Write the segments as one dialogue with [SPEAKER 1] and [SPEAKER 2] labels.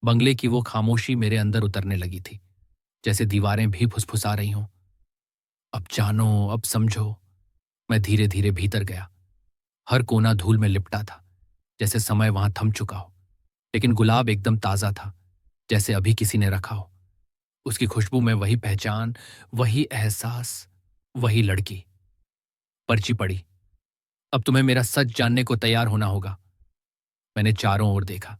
[SPEAKER 1] बंगले की वो खामोशी मेरे अंदर उतरने लगी थी, जैसे दीवारें भी फुसफुसा रही हों। अब जानो, अब समझो। मैं धीरे धीरे भीतर गया। हर कोना धूल में लिपटा था, जैसे समय वहां थम चुका हो। लेकिन गुलाब एकदम ताजा था, जैसे अभी किसी ने रखा हो। उसकी खुशबू में वही पहचान, वही एहसास, वही लड़की। पर्ची पड़ी। अब तुम्हें मेरा सच जानने को तैयार होना होगा। मैंने चारों ओर देखा,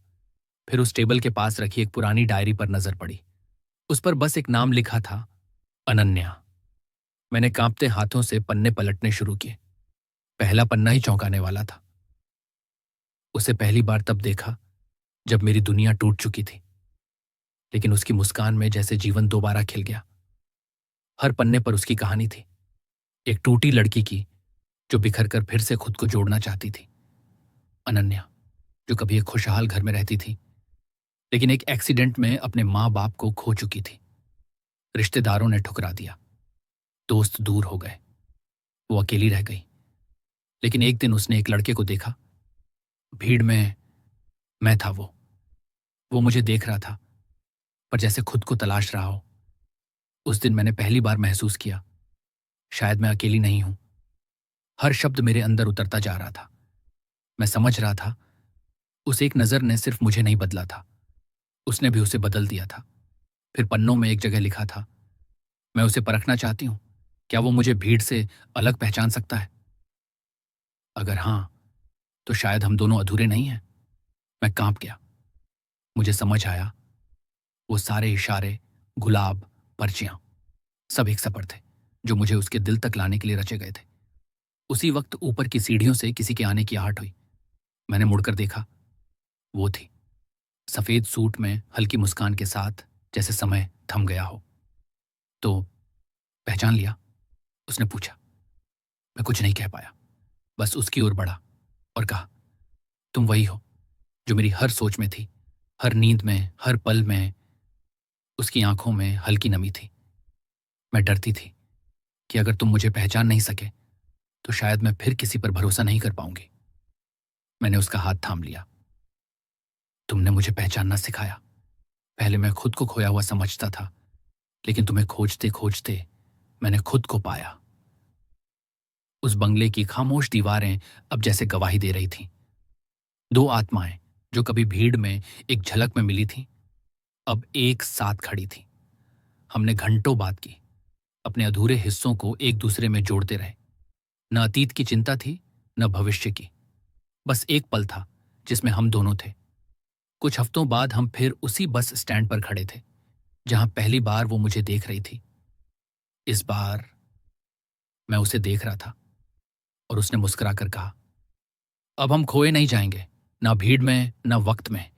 [SPEAKER 1] फिर उस टेबल के पास रखी एक पुरानी डायरी पर नजर पड़ी। उस पर बस एक नाम लिखा था, अनन्या। मैंने कांपते हाथों से पन्ने पलटने शुरू किए। पहला पन्ना ही चौंकाने वाला था। उसे पहली बार तब देखा जब मेरी दुनिया टूट चुकी थी, लेकिन उसकी मुस्कान में जैसे जीवन दोबारा खिल गया। हर पन्ने पर उसकी कहानी थी, एक टूटी लड़की की जो बिखर कर फिर से खुद को जोड़ना चाहती थी। अनन्या, जो कभी एक खुशहाल घर में रहती थी, लेकिन एक एक्सीडेंट में अपने माँ बाप को खो चुकी थी। रिश्तेदारों ने ठुकरा दिया, दोस्त दूर हो गए, वो अकेली रह गई। लेकिन एक दिन उसने एक लड़के को देखा। भीड़ में मैं था वो मुझे देख रहा था, पर जैसे खुद को तलाश रहा हो। उस दिन मैंने पहली बार महसूस किया, शायद मैं अकेली नहीं हूं। हर शब्द मेरे अंदर उतरता जा रहा था। मैं समझ रहा था, उस एक नजर ने सिर्फ मुझे नहीं बदला था, उसने भी उसे बदल दिया था। फिर पन्नों में एक जगह लिखा था, मैं उसे परखना चाहती हूं, क्या वो मुझे भीड़ से अलग पहचान सकता है? अगर हां, तो शायद हम दोनों अधूरे नहीं हैं। मैं कांप गया। मुझे समझ आया, वो सारे इशारे, गुलाब, पर्चियां, सब एक सफर थे, जो मुझे उसके दिल तक लाने के लिए रचे गए थे। उसी वक्त ऊपर की सीढ़ियों से किसी के आने की आहट हुई। मैंने मुड़कर देखा। वो थी, सफेद सूट में, हल्की मुस्कान के साथ, जैसे समय थम गया हो। तो पहचान लिया? उसने पूछा। मैं कुछ नहीं कह पाया, बस उसकी ओर बढ़ा और कहा, तुम वही हो जो मेरी हर सोच में थी, हर नींद में, हर पल में। उसकी आंखों में हल्की नमी थी। मैं डरती थी कि अगर तुम मुझे पहचान नहीं सके, तो शायद मैं फिर किसी पर भरोसा नहीं कर पाऊंगी। मैंने उसका हाथ थाम लिया। तुमने मुझे पहचानना सिखाया। पहले मैं खुद को खोया हुआ समझता था, लेकिन तुम्हें खोजते खोजते मैंने खुद को पाया। उस बंगले की खामोश दीवारें अब जैसे गवाही दे रही थीं। दो आत्माएं जो कभी भीड़ में एक झलक में मिली थीं, अब एक साथ खड़ी थीं। हमने घंटों बात की, अपने अधूरे हिस्सों को एक दूसरे में जोड़ते रहे। न अतीत की चिंता थी, न भविष्य की। बस एक पल था जिसमें हम दोनों थे। कुछ हफ्तों बाद हम फिर उसी बस स्टैंड पर खड़े थे, जहां पहली बार वो मुझे देख रही थी। इस बार मैं उसे देख रहा था और उसने मुस्कुराकर कहा, अब हम खोए नहीं जाएंगे, ना भीड़ में, ना वक्त में।